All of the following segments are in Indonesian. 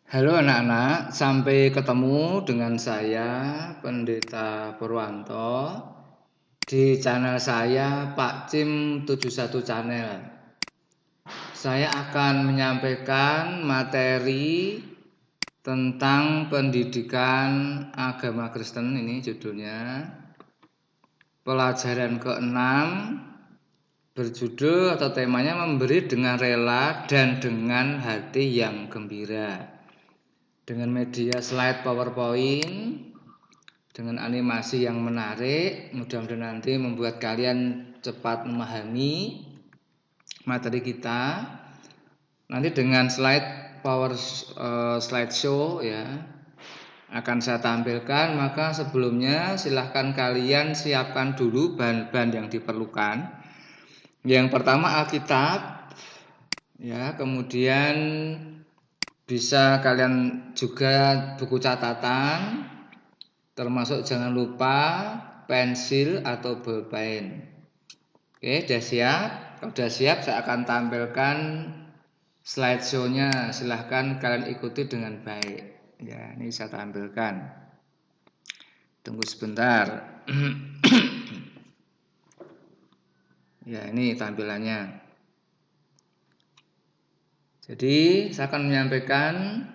Halo anak-anak, sampai ketemu dengan saya Pendeta Purwanto di channel saya Pak Cim 71 Channel. Saya akan menyampaikan materi tentang pendidikan agama Kristen, ini judulnya. Pelajaran ke-6 berjudul atau temanya memberi dengan rela dan dengan hati yang gembira. Dengan media slide PowerPoint, dengan animasi yang menarik, mudah-mudahan nanti membuat kalian cepat memahami materi kita. Nanti dengan slideshow ya akan saya tampilkan, maka sebelumnya silahkan kalian siapkan dulu bahan-bahan yang diperlukan. Yang pertama Alkitab, ya, kemudian bisa kalian juga buku catatan, termasuk jangan lupa pensil atau bolpen. Oke, sudah siap? Kalau sudah siap, saya akan tampilkan slideshow-nya. Silahkan kalian ikuti dengan baik. Ya, ini saya tampilkan. Tunggu sebentar. Ya, ini tampilannya. Jadi, saya akan menyampaikan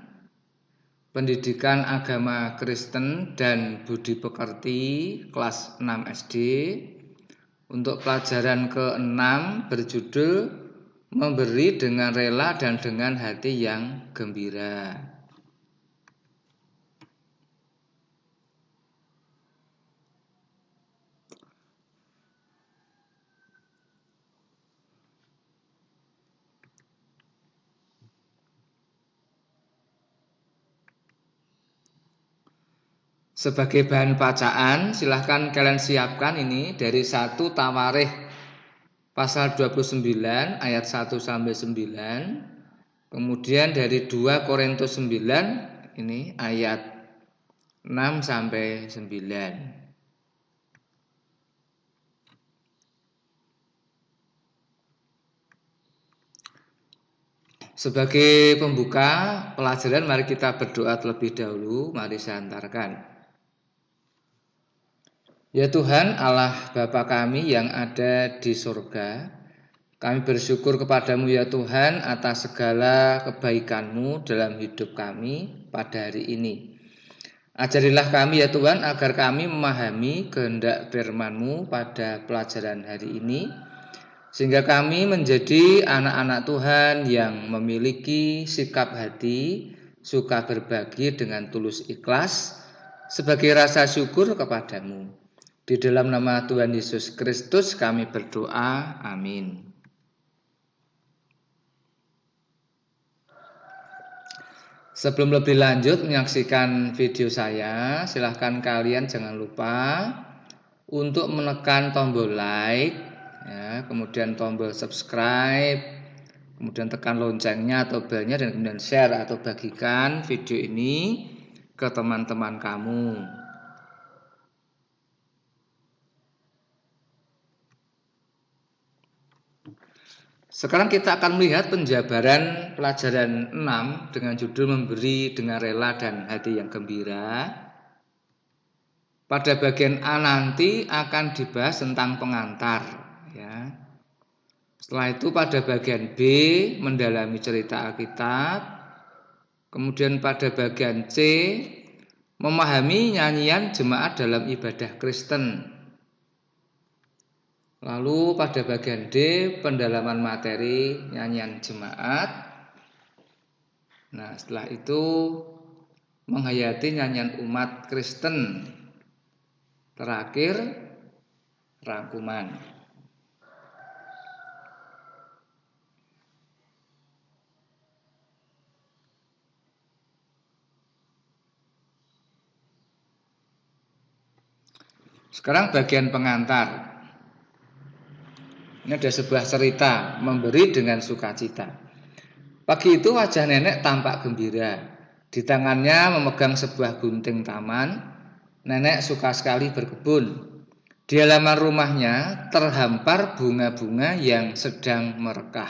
pendidikan agama Kristen dan budi pekerti kelas 6 SD untuk pelajaran ke-6 berjudul memberi dengan rela dan dengan hati yang gembira. Sebagai bahan bacaan, silahkan kalian siapkan ini dari 1 Tawarikh pasal 29 ayat 1 sampai 9. Kemudian dari 2 Korintus 9 ini ayat 6 sampai 9. Sebagai pembuka pelajaran, mari kita berdoa terlebih dahulu. Mari saya antarkan. Ya Tuhan Allah Bapa kami yang ada di surga, kami bersyukur kepadamu ya Tuhan atas segala kebaikan-Mu dalam hidup kami pada hari ini. Ajarilah kami ya Tuhan agar kami memahami kehendak firman-Mu pada pelajaran hari ini, sehingga kami menjadi anak-anak Tuhan yang memiliki sikap hati, suka berbagi dengan tulus ikhlas, sebagai rasa syukur kepadamu. Di dalam nama Tuhan Yesus Kristus kami berdoa, amin. Sebelum lebih lanjut menyaksikan video saya, silahkan kalian jangan lupa untuk menekan tombol like, ya, kemudian tombol subscribe, kemudian tekan loncengnya atau belnya, dan kemudian share atau bagikan video ini ke teman-teman kamu. Sekarang kita akan melihat penjabaran pelajaran 6 dengan judul memberi dengan rela dan hati yang gembira. Pada bagian A nanti akan dibahas tentang pengantar, ya. Setelah itu pada bagian B mendalami cerita Alkitab. Kemudian pada bagian C memahami nyanyian jemaat dalam ibadah Kristen. Lalu pada bagian D pendalaman materi nyanyian jemaat. Nah, setelah itu menghayati nyanyian umat Kristen. Terakhir rangkuman. Sekarang bagian pengantar. Ini ada sebuah cerita memberi dengan sukacita. Pagi itu wajah nenek tampak gembira. Di tangannya memegang sebuah gunting taman. Nenek suka sekali berkebun. Di halaman rumahnya terhampar bunga-bunga yang sedang merekah.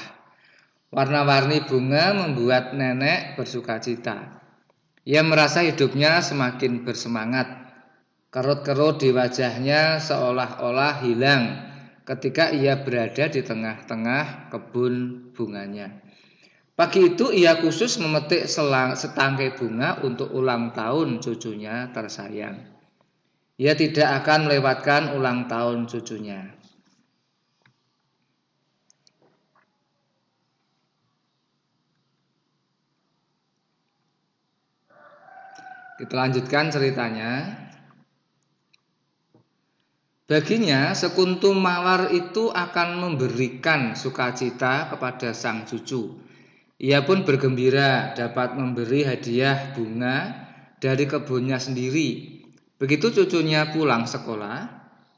Warna-warni bunga membuat nenek bersukacita. Ia merasa hidupnya semakin bersemangat. Kerut-kerut di wajahnya seolah-olah hilang ketika ia berada di tengah-tengah kebun bunganya. Pagi itu ia khusus memetik setangkai bunga untuk ulang tahun cucunya tersayang. Ia tidak akan melewatkan ulang tahun cucunya. Kita lanjutkan ceritanya. Baginya, sekuntum mawar itu akan memberikan sukacita kepada sang cucu. Ia pun bergembira dapat memberi hadiah bunga dari kebunnya sendiri. Begitu cucunya pulang sekolah,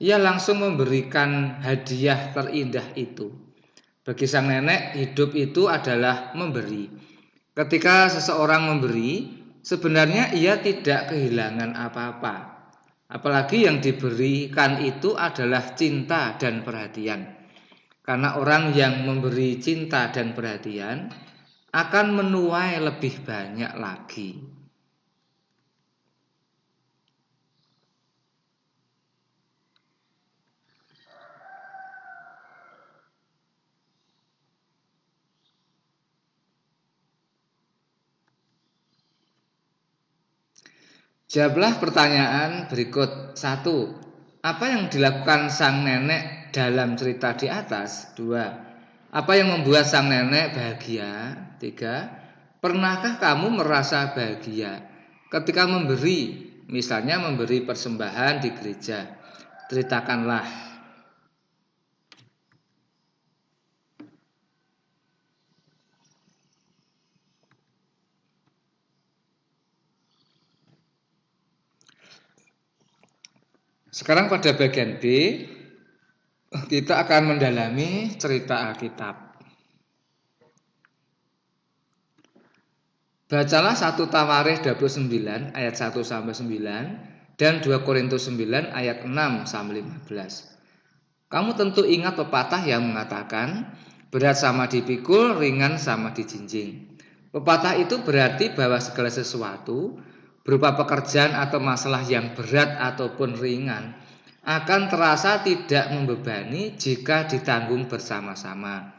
ia langsung memberikan hadiah terindah itu. Bagi sang nenek, hidup itu adalah memberi. Ketika seseorang memberi, sebenarnya ia tidak kehilangan apa-apa. Apalagi yang diberikan itu adalah cinta dan perhatian. Karena orang yang memberi cinta dan perhatian akan menuai lebih banyak lagi. Jawablah pertanyaan berikut. 1. Apa yang dilakukan sang nenek dalam cerita di atas? 2. Apa yang membuat sang nenek bahagia? 3. Pernahkah kamu merasa bahagia ketika memberi? Misalnya memberi persembahan di gereja. Ceritakanlah. Sekarang pada bagian B, kita akan mendalami cerita Alkitab. Bacalah 1 Tawarikh 29 ayat 1 sampai 9 dan 2 Korintus 9 ayat 6 sampai 15. Kamu tentu ingat pepatah yang mengatakan berat sama dipikul, ringan sama dijinjing. Pepatah itu berarti bahwa segala sesuatu berupa pekerjaan atau masalah yang berat ataupun ringan akan terasa tidak membebani jika ditanggung bersama-sama.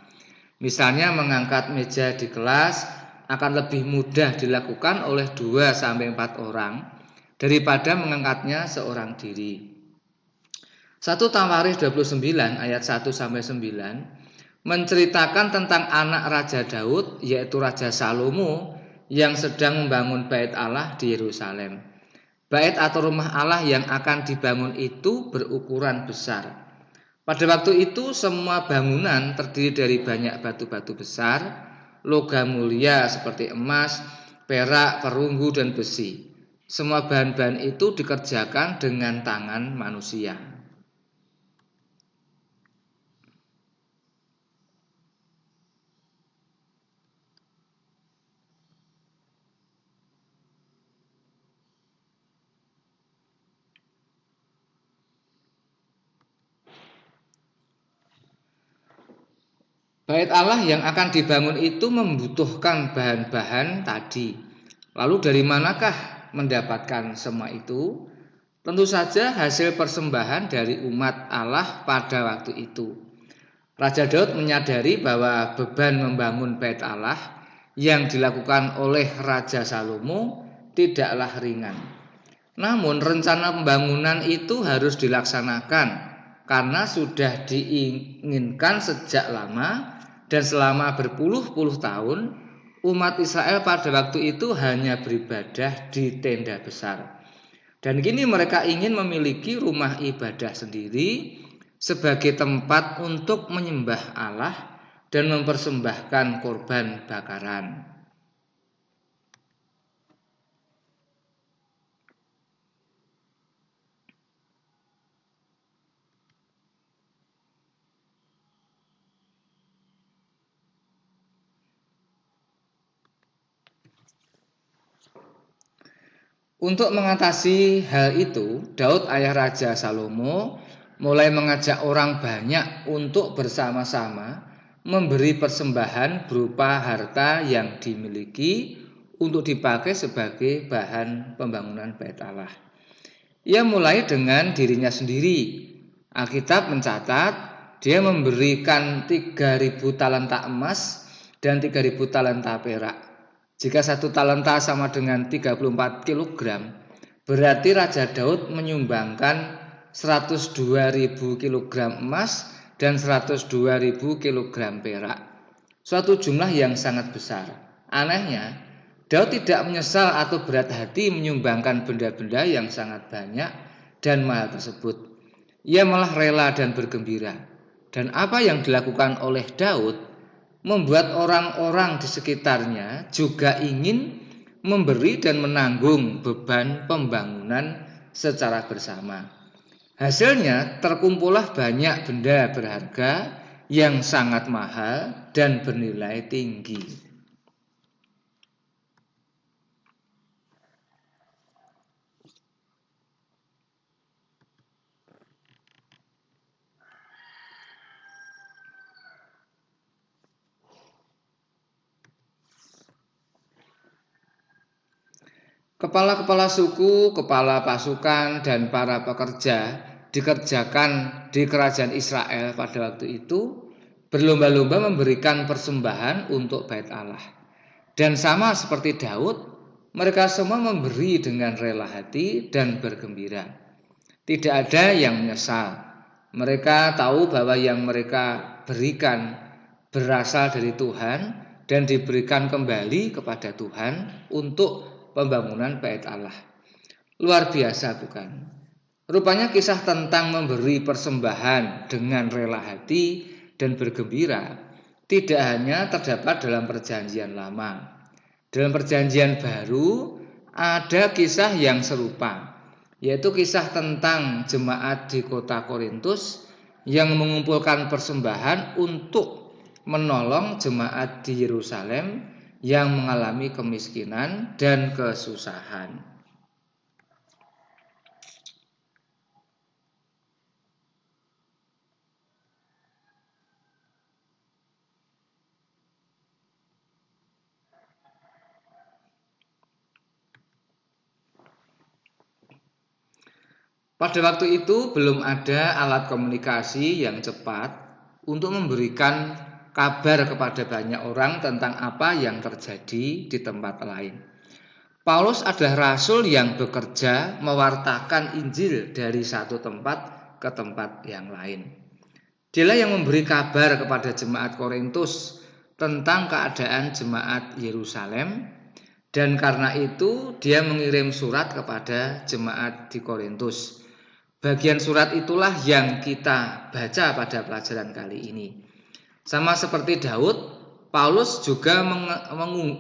Misalnya mengangkat meja di kelas akan lebih mudah dilakukan oleh 2-4 orang daripada mengangkatnya seorang diri. 1 Tawarikh 29 ayat 1-9 menceritakan tentang anak Raja Daud, yaitu Raja Salomo, yang sedang membangun bait Allah di Yerusalem. Bait atau rumah Allah yang akan dibangun itu berukuran besar. Pada waktu itu semua bangunan terdiri dari banyak batu-batu besar, logam mulia seperti emas, perak, perunggu, dan besi. Semua bahan-bahan itu dikerjakan dengan tangan manusia. Bait Allah yang akan dibangun itu membutuhkan bahan-bahan tadi. Lalu dari manakah mendapatkan semua itu? Tentu saja hasil persembahan dari umat Allah pada waktu itu. Raja Daud menyadari bahwa beban membangun bait Allah yang dilakukan oleh Raja Salomo tidaklah ringan. Namun rencana pembangunan itu harus dilaksanakan karena sudah diinginkan sejak lama. Dan selama berpuluh-puluh tahun, umat Israel pada waktu itu hanya beribadah di tenda besar. Dan kini mereka ingin memiliki rumah ibadah sendiri sebagai tempat untuk menyembah Allah dan mempersembahkan korban bakaran. Untuk mengatasi hal itu, Daud ayah Raja Salomo mulai mengajak orang banyak untuk bersama-sama memberi persembahan berupa harta yang dimiliki untuk dipakai sebagai bahan pembangunan Bait Allah. Ia mulai dengan dirinya sendiri. Alkitab mencatat dia memberikan 3.000 talenta emas dan 3.000 talenta perak. Jika 1 talenta sama dengan 34 kilogram, berarti Raja Daud menyumbangkan 102.000 kilogram emas dan 102.000 kilogram perak. Suatu jumlah yang sangat besar. Anehnya, Daud tidak menyesal atau berat hati menyumbangkan benda-benda yang sangat banyak dan mahal tersebut. Ia malah rela dan bergembira. Dan apa yang dilakukan oleh Daud membuat orang-orang di sekitarnya juga ingin memberi dan menanggung beban pembangunan secara bersama. Hasilnya terkumpullah banyak benda berharga yang sangat mahal dan bernilai tinggi. Kepala-kepala suku, kepala pasukan, dan para pekerja dikerjakan di kerajaan Israel pada waktu itu berlomba-lomba memberikan persembahan untuk Bait Allah. Dan sama seperti Daud, mereka semua memberi dengan rela hati dan bergembira. Tidak ada yang menyesal. Mereka tahu bahwa yang mereka berikan berasal dari Tuhan dan diberikan kembali kepada Tuhan untuk pembangunan Bait Allah. Luar biasa, bukan? Rupanya kisah tentang memberi persembahan dengan rela hati dan bergembira tidak hanya terdapat dalam Perjanjian Lama. Dalam Perjanjian Baru ada kisah yang serupa, yaitu kisah tentang jemaat di kota Korintus yang mengumpulkan persembahan untuk menolong jemaat di Yerusalem yang mengalami kemiskinan dan kesusahan. Pada waktu itu belum ada alat komunikasi yang cepat untuk memberikan kabar kepada banyak orang tentang apa yang terjadi di tempat lain. Paulus adalah rasul yang bekerja mewartakan Injil dari satu tempat ke tempat yang lain. Dialah yang memberi kabar kepada jemaat Korintus tentang keadaan jemaat Yerusalem, dan karena itu dia mengirim surat kepada jemaat di Korintus. Bagian surat itulah yang kita baca pada pelajaran kali ini. Sama seperti Daud, Paulus juga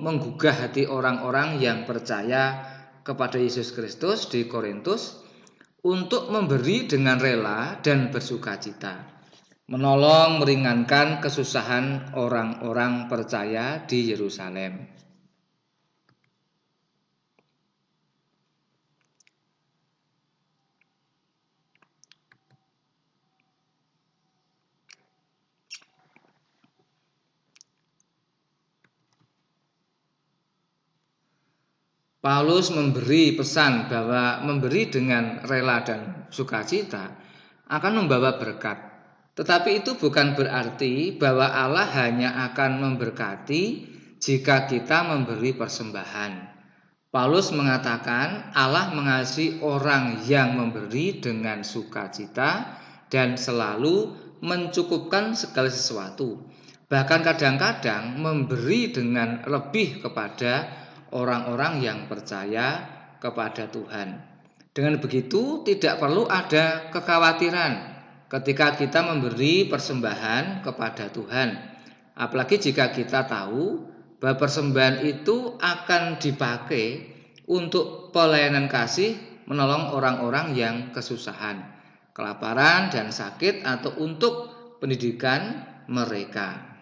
menggugah hati orang-orang yang percaya kepada Yesus Kristus di Korintus untuk memberi dengan rela dan bersukacita, menolong meringankan kesusahan orang-orang percaya di Yerusalem. Paulus memberi pesan bahwa memberi dengan rela dan sukacita akan membawa berkat. Tetapi itu bukan berarti bahwa Allah hanya akan memberkati jika kita memberi persembahan. Paulus mengatakan Allah mengasihi orang yang memberi dengan sukacita dan selalu mencukupkan segala sesuatu. Bahkan kadang-kadang memberi dengan lebih kepada orang-orang yang percaya kepada Tuhan. Dengan begitu tidak perlu ada kekhawatiran ketika kita memberi persembahan kepada Tuhan. Apalagi jika kita tahu bahwa persembahan itu akan dipakai untuk pelayanan kasih menolong orang-orang yang kesusahan, kelaparan dan sakit, atau untuk pendidikan mereka.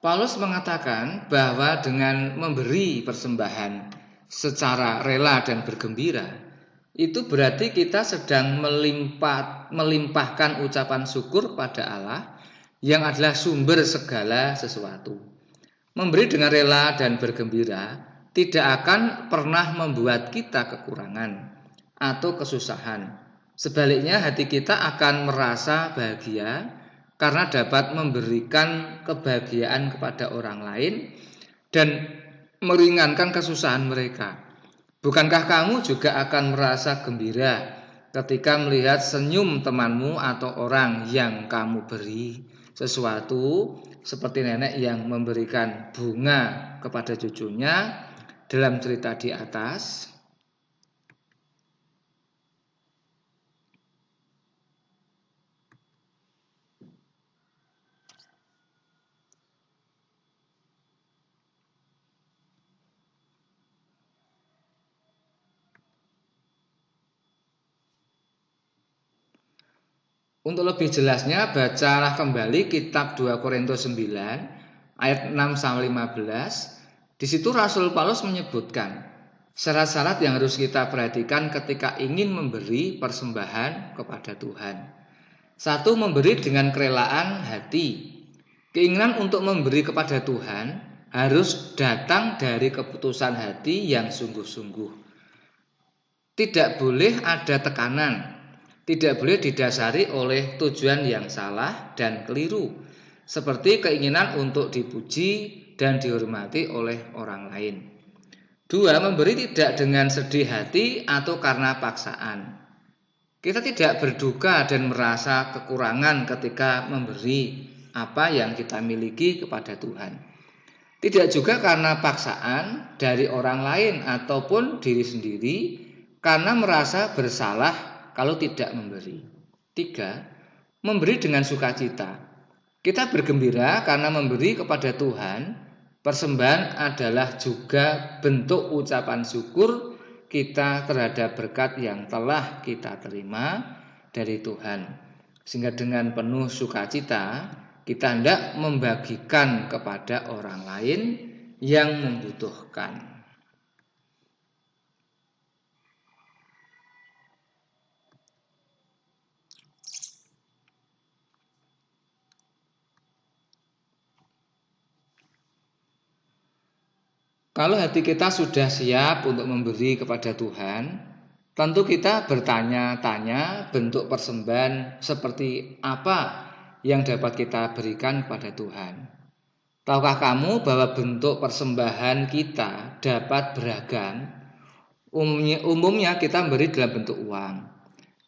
Paulus mengatakan bahwa dengan memberi persembahan secara rela dan bergembira, itu berarti kita sedang melimpahkan ucapan syukur pada Allah yang adalah sumber segala sesuatu. Memberi dengan rela dan bergembira tidak akan pernah membuat kita kekurangan atau kesusahan. Sebaliknya hati kita akan merasa bahagia karena dapat memberikan kebahagiaan kepada orang lain dan meringankan kesusahan mereka. Bukankah kamu juga akan merasa gembira ketika melihat senyum temanmu atau orang yang kamu beri sesuatu, seperti nenek yang memberikan bunga kepada cucunya dalam cerita di atas? Untuk lebih jelasnya, bacalah kembali kitab 2 Korintus 9 ayat 6-15. Di situ Rasul Paulus menyebutkan syarat-syarat yang harus kita perhatikan ketika ingin memberi persembahan kepada Tuhan. 1. Memberi dengan kerelaan hati. Keinginan untuk memberi kepada Tuhan harus datang dari keputusan hati yang sungguh-sungguh. Tidak boleh ada tekanan. Tidak boleh didasari oleh tujuan yang salah dan keliru, seperti keinginan untuk dipuji dan dihormati oleh orang lain. 2. Memberi tidak dengan sedih hati atau karena paksaan. Kita tidak berduka dan merasa kekurangan ketika memberi apa yang kita miliki kepada Tuhan. Tidak juga karena paksaan dari orang lain ataupun diri sendiri karena merasa bersalah kalau tidak memberi. 3. Memberi dengan sukacita. Kita bergembira karena memberi kepada Tuhan. Persembahan adalah juga bentuk ucapan syukur kita terhadap berkat yang telah kita terima dari Tuhan. Sehingga dengan penuh sukacita kita hendak membagikan kepada orang lain yang membutuhkan. Kalau hati kita sudah siap untuk memberi kepada Tuhan, tentu kita bertanya-tanya bentuk persembahan seperti apa yang dapat kita berikan kepada Tuhan. Tahukah kamu bahwa bentuk persembahan kita dapat beragam? Umumnya kita memberi dalam bentuk uang.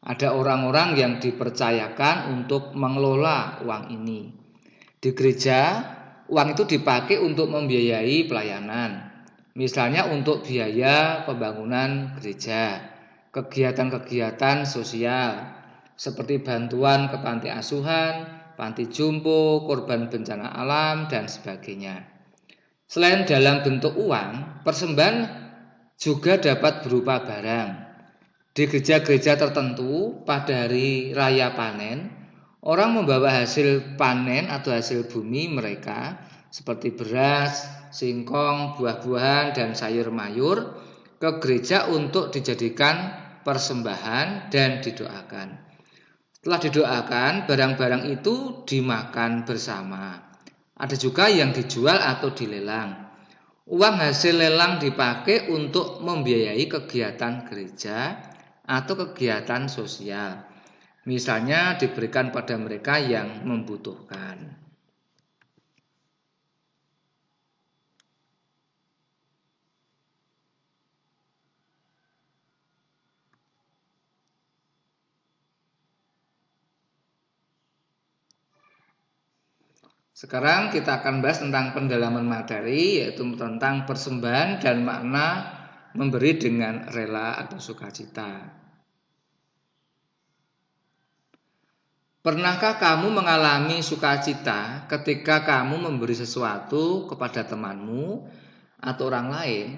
Ada orang-orang yang dipercayakan untuk mengelola uang ini. Di gereja, uang itu dipakai untuk membiayai pelayanan. Misalnya untuk biaya pembangunan gereja, kegiatan-kegiatan sosial, seperti bantuan ke panti asuhan, panti jompo, korban bencana alam, dan sebagainya. Selain dalam bentuk uang, persembahan juga dapat berupa barang. Di gereja-gereja tertentu, pada hari raya panen, orang membawa hasil panen atau hasil bumi mereka, seperti beras, singkong, buah-buahan, dan sayur mayur ke gereja untuk dijadikan persembahan dan didoakan. Setelah didoakan, barang-barang itu dimakan bersama. Ada juga yang dijual atau dilelang. Uang hasil lelang dipakai untuk membiayai kegiatan gereja atau kegiatan sosial. Misalnya diberikan pada mereka yang membutuhkan. Sekarang kita akan bahas tentang pendalaman materi, yaitu tentang persembahan dan makna memberi dengan rela atau sukacita. Pernahkah kamu mengalami sukacita ketika kamu memberi sesuatu kepada temanmu atau orang lain?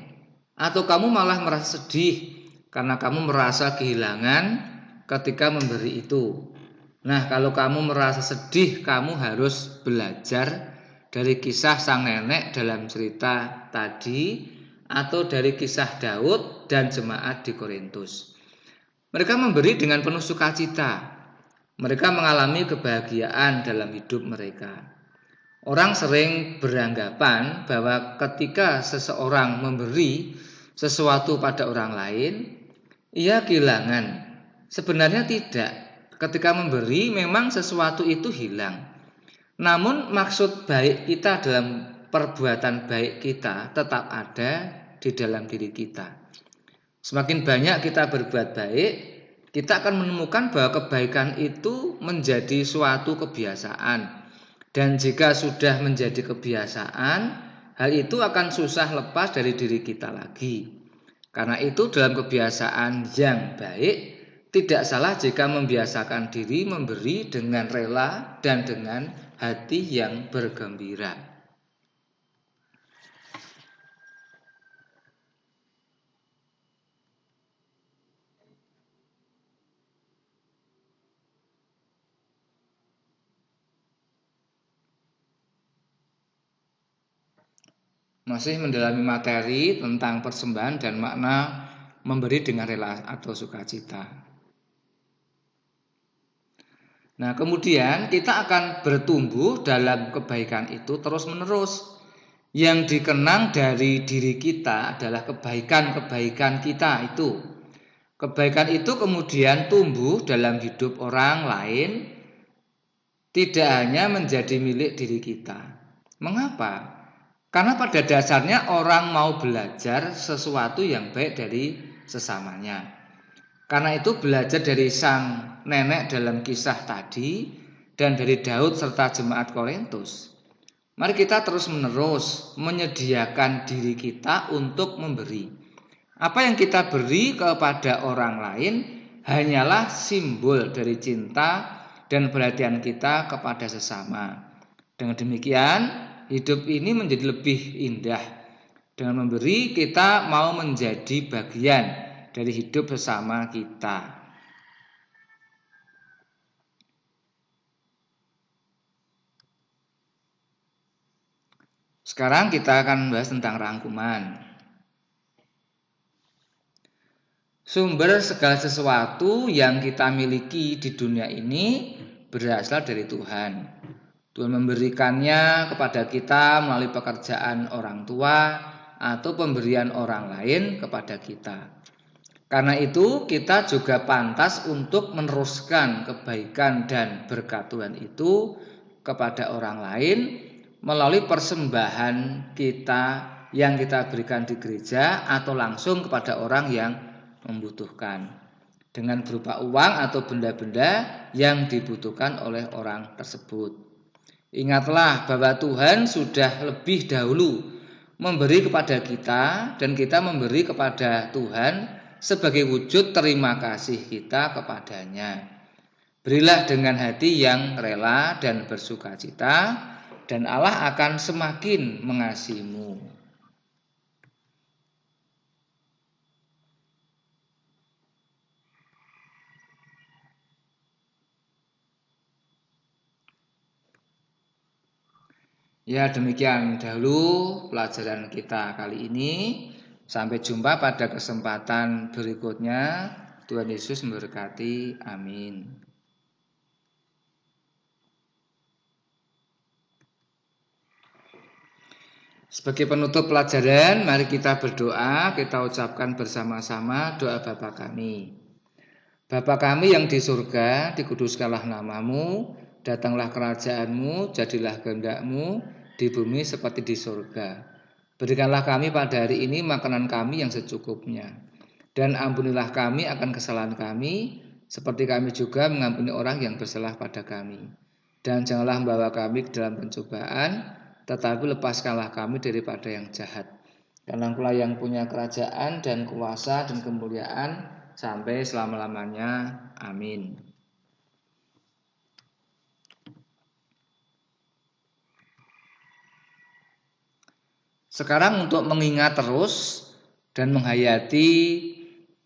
Atau kamu malah merasa sedih karena kamu merasa kehilangan ketika memberi itu? Nah, kalau kamu merasa sedih, kamu harus belajar dari kisah sang nenek dalam cerita tadi atau dari kisah Daud dan jemaat di Korintus. Mereka memberi dengan penuh sukacita. Mereka mengalami kebahagiaan dalam hidup mereka. Orang sering beranggapan bahwa ketika seseorang memberi sesuatu pada orang lain, ia kehilangan. Sebenarnya tidak. Ketika memberi memang sesuatu itu hilang. Namun maksud baik kita dalam perbuatan baik kita tetap ada di dalam diri kita. Semakin banyak kita berbuat baik, kita akan menemukan bahwa kebaikan itu menjadi suatu kebiasaan. Dan jika sudah menjadi kebiasaan, hal itu akan susah lepas dari diri kita lagi. Karena itu dalam kebiasaan yang baik, tidak salah jika membiasakan diri memberi dengan rela dan dengan hati yang bergembira. Masih mendalami materi tentang persembahan dan makna memberi dengan rela atau sukacita. Nah, kemudian kita akan bertumbuh dalam kebaikan itu terus-menerus. Yang dikenang dari diri kita adalah kebaikan-kebaikan kita itu. Kebaikan itu kemudian tumbuh dalam hidup orang lain, tidak hanya menjadi milik diri kita. Mengapa? Karena pada dasarnya orang mau belajar sesuatu yang baik dari sesamanya. Karena itu belajar dari sang nenek dalam kisah tadi dan dari Daud serta jemaat Korintus. Mari kita terus-menerus menyediakan diri kita untuk memberi. Apa yang kita beri kepada orang lain hanyalah simbol dari cinta dan perhatian kita kepada sesama. Dengan demikian, hidup ini menjadi lebih indah. Dengan memberi, kita mau menjadi bagian dari hidup bersama kita. Sekarang kita akan membahas tentang rangkuman. Sumber segala sesuatu yang kita miliki di dunia ini berasal dari Tuhan. Tuhan memberikannya kepada kita melalui pekerjaan orang tua atau pemberian orang lain kepada kita. Karena itu kita juga pantas untuk meneruskan kebaikan dan berkat Tuhan itu kepada orang lain melalui persembahan kita yang kita berikan di gereja atau langsung kepada orang yang membutuhkan dengan berupa uang atau benda-benda yang dibutuhkan oleh orang tersebut. Ingatlah bahwa Tuhan sudah lebih dahulu memberi kepada kita dan kita memberi kepada Tuhan sebagai wujud terima kasih kita kepadanya. Berilah dengan hati yang rela dan bersukacita, dan Allah akan semakin mengasihimu. Ya, demikian dahulu pelajaran kita kali ini. Sampai jumpa pada kesempatan berikutnya. Tuhan Yesus memberkati. Amin. Sebagai penutup pelajaran, mari kita berdoa. Kita ucapkan bersama-sama doa Bapa kami. Bapa kami yang di surga, dikuduskanlah namamu, datanglah kerajaanmu, jadilah kehendak-mu di bumi seperti di surga. Berikanlah kami pada hari ini makanan kami yang secukupnya. Dan ampunilah kami akan kesalahan kami, seperti kami juga mengampuni orang yang bersalah pada kami. Dan janganlah membawa kami ke dalam pencobaan, tetapi lepaskanlah kami daripada yang jahat. Karena Engkau yang punya kerajaan dan kuasa dan kemuliaan sampai selama-lamanya. Amin. Sekarang untuk mengingat terus dan menghayati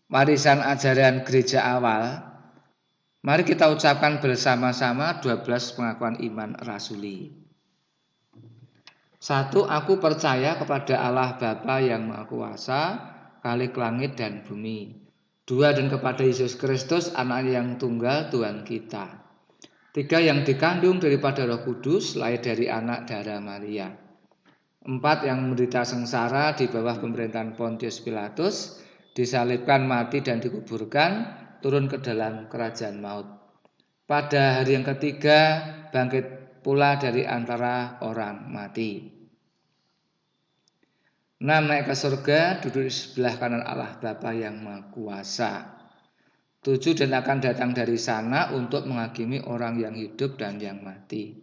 warisan ajaran gereja awal, mari kita ucapkan bersama-sama 12 pengakuan iman rasuli. 1. Aku percaya kepada Allah Bapa yang Maha Kuasa, Khalik langit dan bumi. 2. Dan kepada Yesus Kristus, Anak yang tunggal Tuhan kita. 3. Yang dikandung daripada Roh Kudus, lahir dari anak darah Maria. 4. Yang menderita sengsara di bawah pemerintahan Pontius Pilatus, disalibkan, mati dan dikuburkan, turun ke dalam kerajaan maut. Pada hari yang ketiga bangkit pula dari antara orang mati. 6. Naik ke surga, duduk di sebelah kanan Allah Bapa yang Maha Kuasa. 7. Dan akan datang dari sana untuk menghakimi orang yang hidup dan yang mati.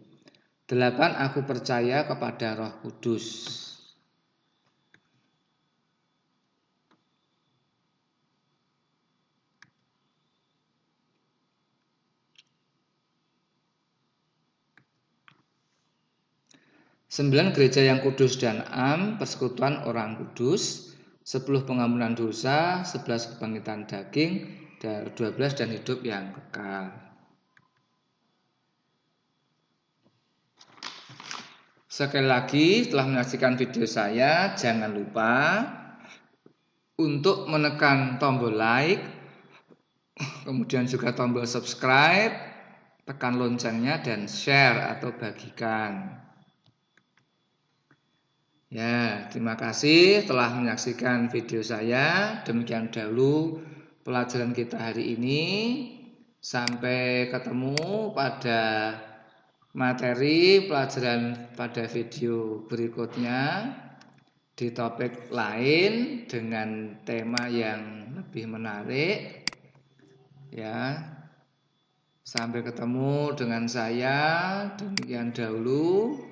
8. Aku percaya kepada Roh Kudus. Sembilan, gereja yang kudus dan am, persekutuan orang kudus. 10, pengampunan dosa. 11, kebangkitan daging. 12, dan hidup yang kekal. Sekali lagi, setelah menyaksikan video saya, jangan lupa untuk menekan tombol like, kemudian juga tombol subscribe, tekan loncengnya dan share atau bagikan. Ya, terima kasih telah menyaksikan video saya. Demikian dahulu pelajaran kita hari ini. Sampai ketemu pada materi pelajaran pada video berikutnya di topik lain dengan tema yang lebih menarik. Ya. Sampai ketemu dengan saya. Demikian dahulu.